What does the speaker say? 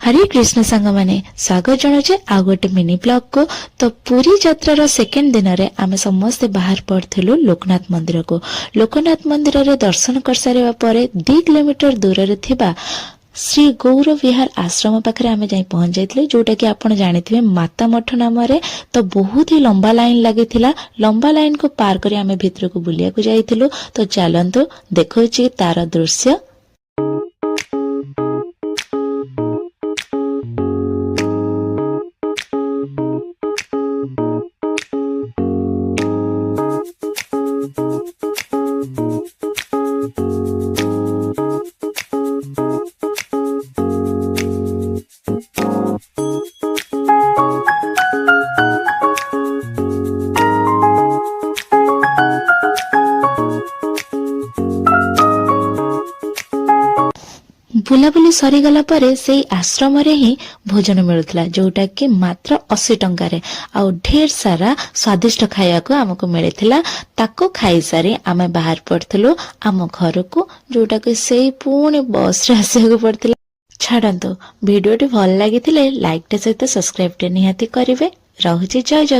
हरे कृष्ण सांग माने स्वागत जनाऊे आ गोटे मिनी ब्लॉग को। तो पुरी यात्रार सेकेंड दिन रे आमे समस्ते बाहर पड़थिलु लोकनाथ मंदिर को। लोकनाथ मंदिर रे दर्शन कर सारिबा परे 2 किलोमीटर दूर रे थिबा श्री गौर विहार आश्रम पाखे आमे जाई पहुंच जाइथिले, जोटा कि आपण जानिथिबे माता मठ नाम रे। तो बहुत ही लंबा लाइन लागिथिला। लंबा लाइन को पार करी आमे भितर को बुलिया को जाइथिलु। तो चलंतु देखौची तार दृश्य। बुलाबुली सरीगला परे से आश्रम रे ही भोजन मिलुथला, जोटा कि मात्र 80 टंकारे आउ ढेर सारा स्वादिष्ट खाया को हमको मिलथिला। ताको खाई सारी आमे बाहर पड़थिलु आम घर को, जोटा कि सेई पुणी बस रे आसे पड़थिला। छाड़ंतु वीडियो टी भल लागिथिले लाइक टे सहित सब्सक्राइब टे निहाती करिवे। रहुची जय जय।